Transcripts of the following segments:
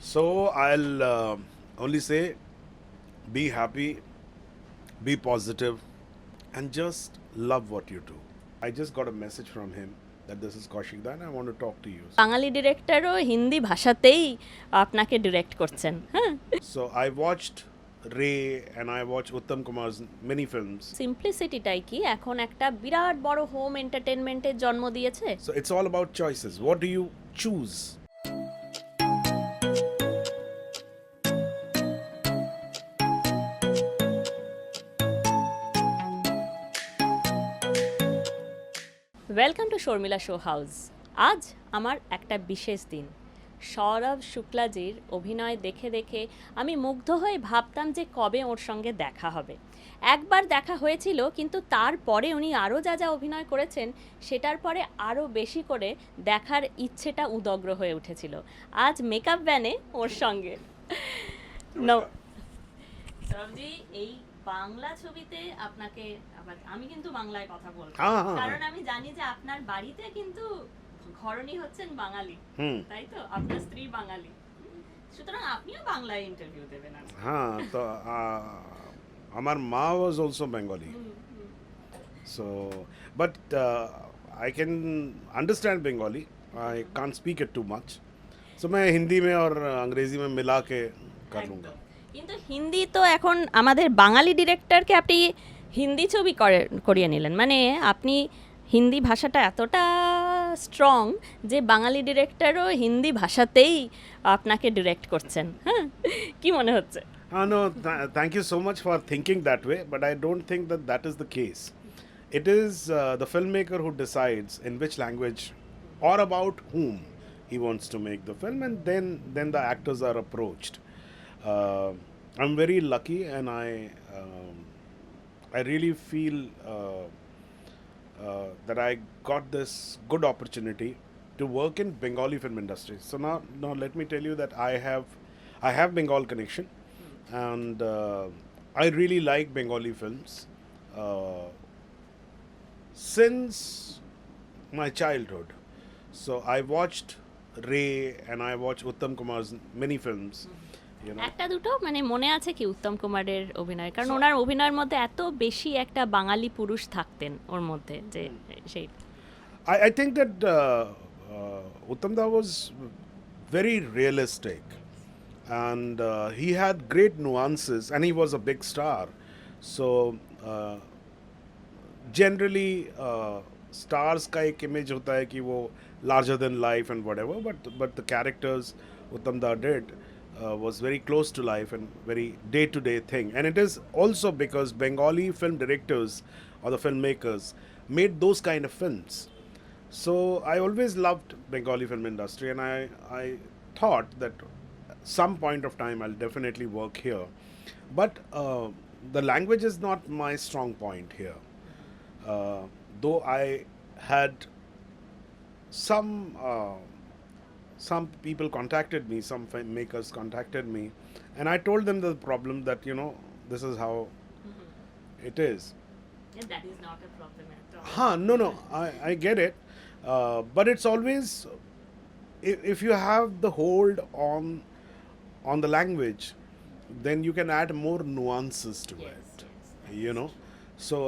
So I'll only say be happy, be positive, and just love what you do. I just got a message from him that this is Kaushik Da and I want to talk to you. বাঙালি ডিরেক্টরও হিন্দি ভাষাতেই আপনাকে direct করছেন, হ্যাঁ। So I watched Ray and I watched Uttam Kumar's many films. সিম্পলিসিটিটাই কি এখন একটা বিরাট বড় home এন্টারটেনমেন্টের জন্ম দিয়েছে। So it's all about choices. What do you choose? Welcome to Sharmila show house. আজ আমার একটা বিশেষ দিন। সৌরভ শুক্লাজির অভিনয় দেখে দেখে আমি মুগ্ধ হয়ে ভাবতাম যে কবে ওর সঙ্গে দেখা হবে। একবার দেখা হয়েছিল, কিন্তু তারপরে উনি আরও যা যা অভিনয় করেছেন সেটার পরে আরও বেশি করে দেখার ইচ্ছেটা উদগ্র হয়ে উঠেছিল। আজ মেকআপ ভ্যানে ওর সঙ্গে সৌরভজি, এই বাংলা ছবিতে আপনাকে আবার আমি কিন্তু বাংলায় কথা বলবো, কারণ আমি জানি যে আপনার বাড়িতে কিন্তু ঘরণী হচ্ছেন বাঙালি, তাই তো? আপনার স্ত্রী বাঙালি, সুতরাং আপনিও বাংলায় ইন্টারভিউ দেবেন। হ্যাঁ, তো আমার মা was also Bengali. So, but I can understand Bengali. I can't speak it too much. So मैं हिंदी में और अंग्रेजी में मिला के कर लूँगा। কিন্তু হিন্দি তো এখন আমাদের বাঙালি ডিরেক্টরকে আপনি হিন্দি ছবি করিয়ে নিলেন, মানে আপনি হিন্দি ভাষাটা এতটা স্ট্রং যে বাঙালি ডিরেক্টরও হিন্দি ভাষাতেই আপনাকে ডিরেক্ট করছেন, হ্যাঁ। কি মনে হচ্ছে? No, thank you so much for thinking that way, but I don't think that that is the case. It is the filmmaker who decides in which language or about whom he wants to make the film, and then the actors are approached. I'm very lucky, and I really feel that I got this good opportunity to work in Bengali film industry. So now let me tell you that I have Bengal connection, and I really like Bengali films since my childhood. So I watched Ray and I watched Uttam Kumar's many films. You know, একটা দুটো মানে মনে আছে কি উত্তম কুমারের অভিনয়? কারণ ওনার অভিনয়ের মধ্যে এত বেশি একটা বাঙালি পুরুষ থাকতেন ওর মধ্যে, যে সেই I think that Uttam Da was very realistic, and he had great nuances, and he was a big star. So generally stars का एक image होता है कि वो larger than life and whatever, but the characters Uttam Da did was very close to life and very day-to-day thing. And it is also because Bengali film directors or the filmmakers made those kind of films. So I always loved Bengali film industry, and I thought that some point of time I'll definitely work here. But the language is not my strong point here. Though I had some people contacted me, some filmmakers contacted me, and I told them the problem that this is how it is. that is not a problem at all. No, I get it, but it's always if you have the hold on the language, then you can add more nuances to Yes, it. yes. So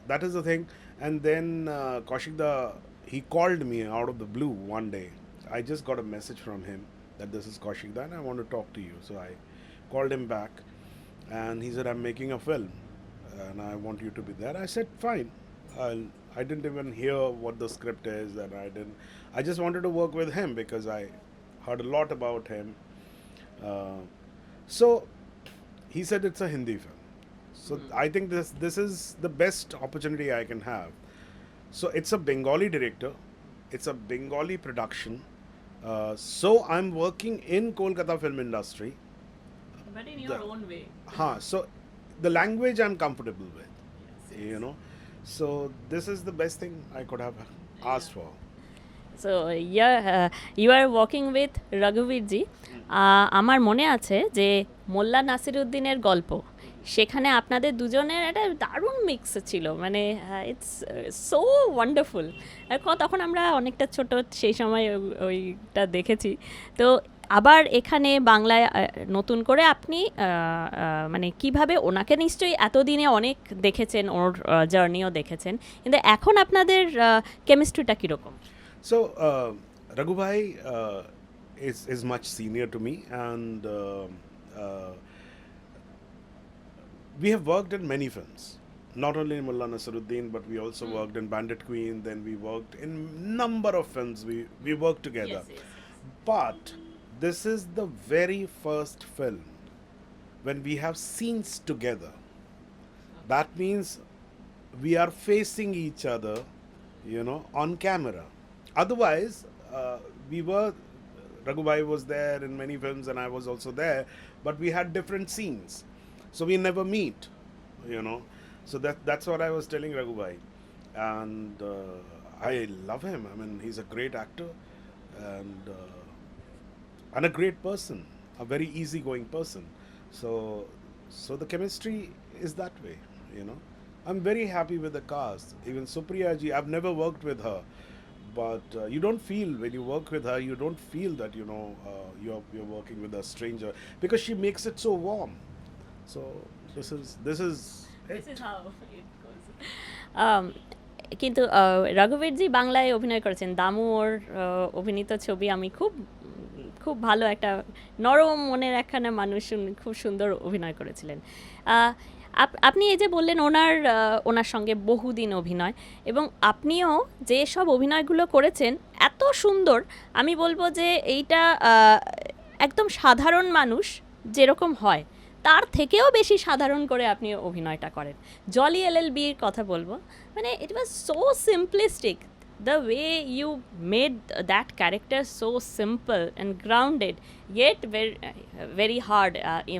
that is the thing. And then Kaushik Da, he called me out of the blue one day. I just got a message from him that this is Kaushik Da and I want to talk to you. So I called him back, and he said, I'm making a film and I want you to be there. I said, fine. I didn't even hear what the script is, and I just wanted to work with him because I heard a lot about him. So he said it's a Hindi film. So I think this is the best opportunity I can have. So it's a Bengali director, it's a Bengali production. So I'm working in Kolkata film industry. But in your own way. So the language I'm comfortable with, So this is the best thing I could have asked for. So you are working with Raghubirji. আমার মনে আছে যে মোল্লা নাসিরুদ্দিনের গল্প, সেখানে আপনাদের দুজনের একটা দারুণ মিক্স ছিল, মানে ইটস সো ওয়ান্ডারফুল। তখন আমরা অনেকটা ছোট, সেই সময় ওইটা দেখেছি। তো আবার এখানে বাংলায় নতুন করে আপনি মানে কিভাবে ওনাকে নিশ্চয়ই এতদিনে অনেক দেখেছেন, ওর জার্নিও দেখেছেন, কিন্তু এখন আপনাদের কেমিস্ট্রিটা কীরকম? So, Raghu Bhai is much senior to me, and uh, we have worked in many films. Not only in Mullah Nasruddin, but we also worked in Bandit Queen. Then we worked in number of films. We worked together. Yes, yes. But this is the very first film when we have scenes together. That means we are facing each other, on camera. Otherwise, we were. Raghubai was there in many films, and I was also there, but we had different scenes, so we never meet, you know. So that's what I was telling Raghubai, and I love him. I mean, he's a great actor, and a great person, a very easygoing person. So the chemistry is that way, you know. I'm very happy with the cast. Even Supriya ji, I've never worked with her, but you don't feel when you work with her, you don't feel that you're working with a stranger because she makes it so warm. So this is This it. is how it goes. কিন্তু রঘুবীরজি বাংলায় অভিনয় করেছেন, দামু ওর অভিনীত ছবি আমি খুব খুব ভালো একটা নরম মনের একখানা মানুষ, উনি খুব সুন্দর অভিনয় করেছিলেন। আপনি এই যে বললেন ওনার সঙ্গে বহুদিন অভিনয়, এবং আপনিও যে সব অভিনয়গুলো করেছেন এত সুন্দর, আমি বলবো যে এইটা একদম সাধারণ মানুষ যেরকম হয় তার থেকেও বেশি সাধারণ করে আপনি অভিনয়টা করেন। জলি এলএলবির কথা বলবো, মানে it was so simplistic, the way you made that character so simple and grounded, yet very hard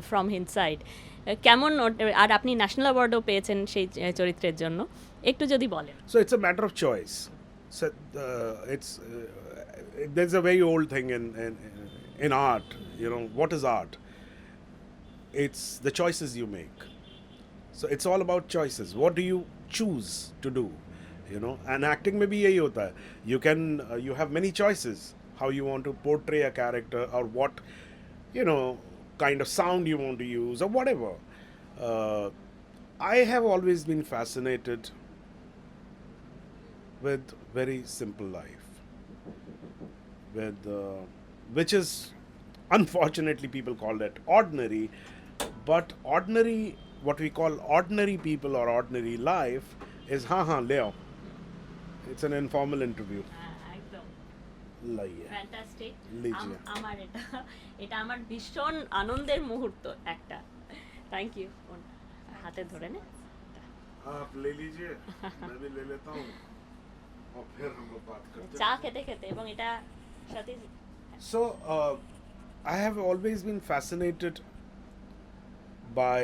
from inside. কেমন, আর আপনি ন্যাশনাল অ্যাওয়ার্ডও পেয়েছেন সেই চরিত্রের জন্য, একটু যদি বলেন। So it's a matter of choice. So there's a very old thing in art. What is art? It's the choices you make. So it's all about choices. What do you choose to do? And acting में भी यही होता है. You have many choices how you want to portray a character, or what kind of sound you want to use, or whatever. I have always been fascinated with very simple life, with which is unfortunately people call that ordinary, but ordinary, what we call ordinary people or ordinary life is Leo. It's an informal interview. একদম লাইয়ে fantastic. लीजिए। আমার এটা আমার ভীষণ আনন্দের মুহূর্ত একটা। Thank you. হাতে ধরে নে। आप ले लीजिए, मैं भी ले लेता हूँ, और फिर हम लोग बात करते চা हैं. খেতে খেতে, এবং এটা সাথে So, I have always been fascinated by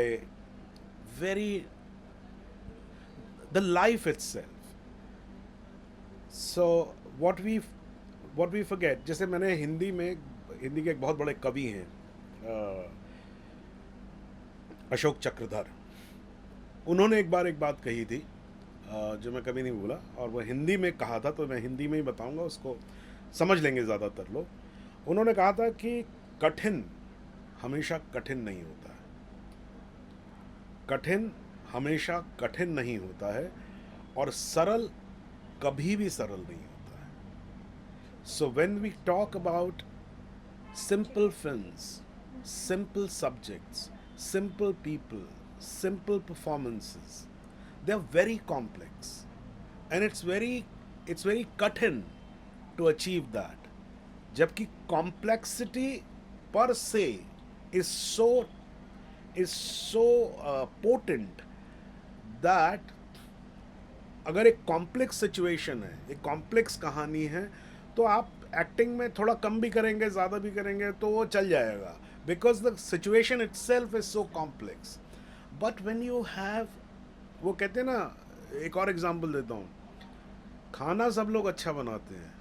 the life itself. So, what we forget, जैसे मैंने हिंदी के एक बहुत बड़े कवि हैं, अशोक चक्रधर. उन्होंने एक बार एक बात कही थी, जो मैं कभी नहीं भूला, और वह हिंदी में कहा था, तो मैं हिंदी में ही बताऊंगा, उसको समझ लेंगे ज़्यादातर लोग. उन्होंने कहा था कि कठिन हमेशा कठिन नहीं होता है, कठिन हमेशा कठिन नहीं होता है, और सरल कभी भी सरल नहीं होता है. So when we talk about simple films, simple subjects, simple people, simple performances, they are very complex, and it's very कठिन to achieve that. जबकि complexity per se is so potent that अगर एक कॉम्प्लेक्स सिचुएशन है, एक complex कहानी है, तो आप एक्टिंग में थोड़ा कम भी करेंगे, ज़्यादा भी करेंगे, तो वो चल जाएगा, because the situation itself is so complex. But when you have, वो कहते हैं ना, एक और एग्जांपल देता हूँ, खाना सब लोग अच्छा बनाते हैं,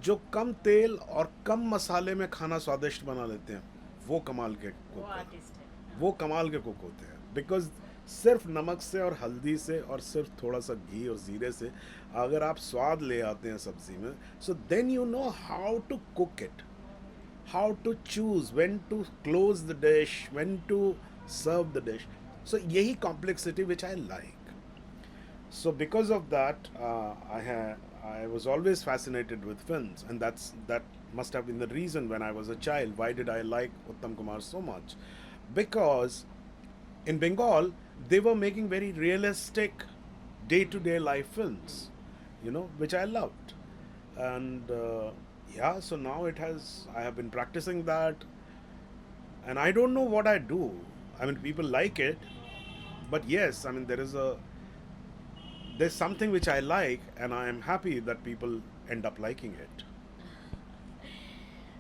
जो कम तेल और कम मसाले में खाना स्वादिष्ट बना लेते हैं, वो कमाल के कुक हैं. वो कमाल के कुक होते हैं, बिकॉज सिर्फ नमक से और हल्दी से और सिर्फ थोड़ा सा घी और ज़ीरे से अगर आप स्वाद ले आते हैं सब्ज़ी में, so then you know how to cook it. how to choose when to close the dish, when to serve the dish. So yahi complexity which I like. So because of that, I was always fascinated with films, and that must have been the reason when I was a child. Why did I like Uttam Kumar so much? Because in Bengal they were making very realistic day-to-day life films, which I loved, and yeah. So now it has. I have been practicing that, and I don't know what I do. I mean, people like it, but yes, I mean there's something which I like, and I am happy that people end up liking it.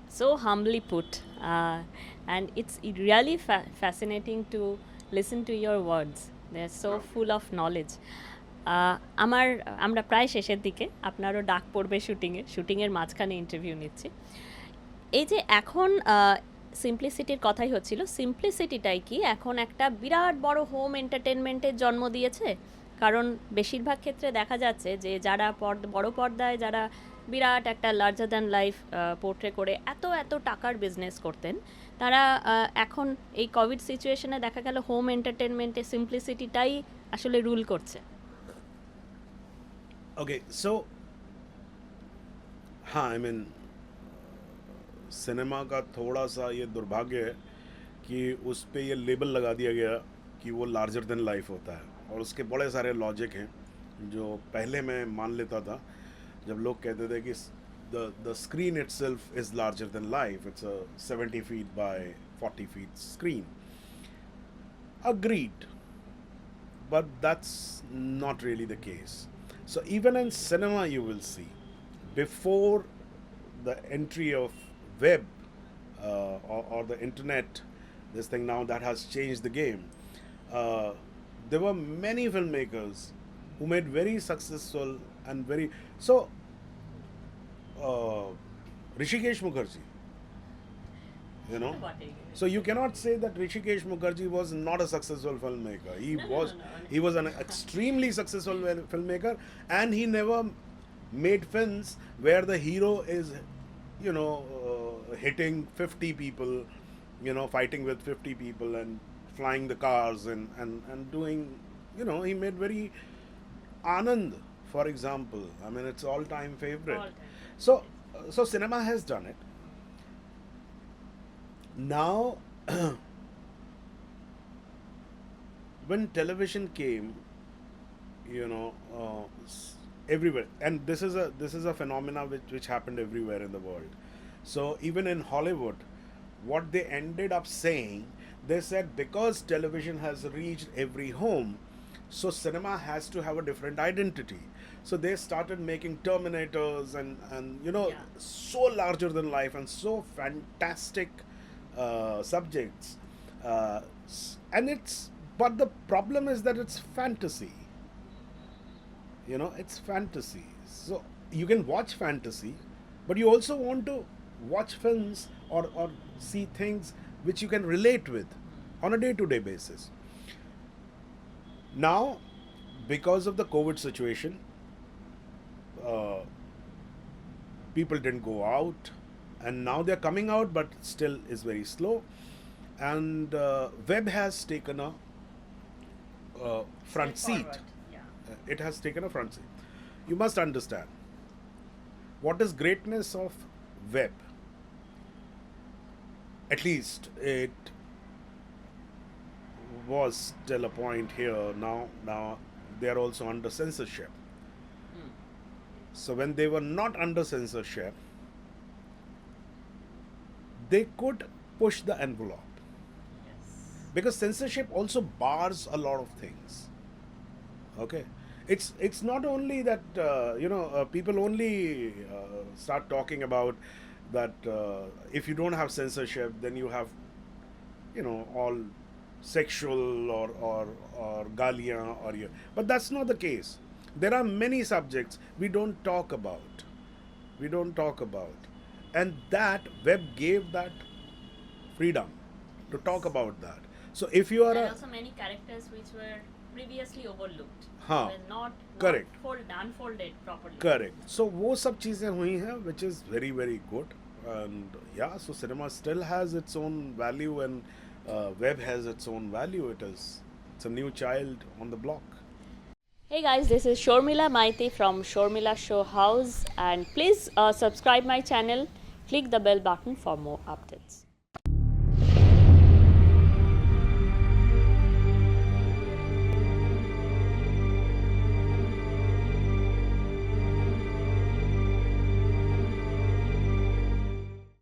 So humbly put, and it's really fascinating to listen to your words. They're so full of knowledge. আমার আমরা প্রায় শেষের দিকে, আপনারও ডাক পড়বে শুটিংয়ের মাঝখানে ইন্টারভিউ নিচ্ছি। এই যে এখন সিম্পলিসিটির কথাই হচ্ছিল, সিম্পলিসিটিটাই কি এখন একটা বিরাট বড় হোম এন্টারটেনমেন্টের জন্ম দিয়েছে? কারণ বেশিরভাগ ক্ষেত্রে দেখা যাচ্ছে যে যারা বড় পর্দায় যারা বিরাট একটা লার্জার দ্যান লাইফ পোর্ট্রে করে এত এত টাকার বিজনেস করতেন, তারা এখন এই কোভিড সিচুয়েশনে দেখা গেল হোম এন্টারটেনমেন্টে সিম্পলিসিটিটাই আসলে রুল করছে। Okay, so हाँ, I mean सिनेमा का थोड़ा सा ये दुर्भाग्य है कि उस पे ये लेबल लगा दिया गया कि वो लार्जर देन लाइफ होता है, और उसके बड़े सारे लॉजिक हैं जो पहले मैं मान लेता था जब लोग कहते थे कि the screen itself is larger than life, it's a 70 feet by 40 feet screen. Agreed, but that's not really the case. So even in cinema you will see, before the entry of web or the internet, this thing now that has changed the game, there were many filmmakers who made very successful and very so Rishikesh Mukherjee, you know. So you cannot say that Rishikesh Mukherjee was not a successful filmmaker. He was an extremely successful filmmaker, and he never made films where the hero is, hitting 50 people, fighting with 50 people and flying the cars and doing, he made very Anand, for example. I mean, it's all-time favorite. So cinema has done it. Now, when television came, everywhere, and this is a phenomena which happened everywhere in the world. So even in Hollywood, what they ended up saying, they said because television has reached every home, so cinema has to have a different identity. So they started making Terminators and Yeah. so larger than life and so fantastic subjects, and but the problem is that it's fantasy. It's fantasy. So you can watch fantasy, but you also want to watch films or see things which you can relate with on a day-to-day basis. Now, because of the COVID situation, people didn't go out, and now they're coming out, but still is very slow. And web has taken a front seat. It has taken a front seat. You must understand what is greatness of web. At least it was till a point here. Now they are also under censorship. So when they were not under censorship, they could push the envelope, because censorship also bars a lot of things. Okay, it's not only that people only start talking about that if you don't have censorship, then you have all sexual or galiyan or you. But that's not the case. There are many subjects we don't talk about. And that web gave that freedom to talk about that. So if you are There are also many characters which were previously overlooked. हाँ, Were not correct. unfolded properly. Correct. So वो सब चीज़ें हुई हैं, which is very very good. And yeah, so cinema still has its own value, and web has its own value. It's a new child on the block. Hey guys, this is Shormila Maiti from Shormila Show House, and please subscribe my channel, click the bell button for more updates.